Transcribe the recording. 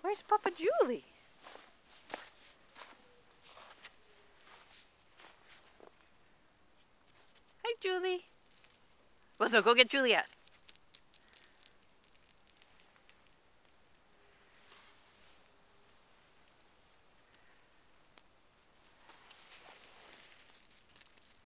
Where's Papa Julie? Hi, Julie. Well, so go get Juliet.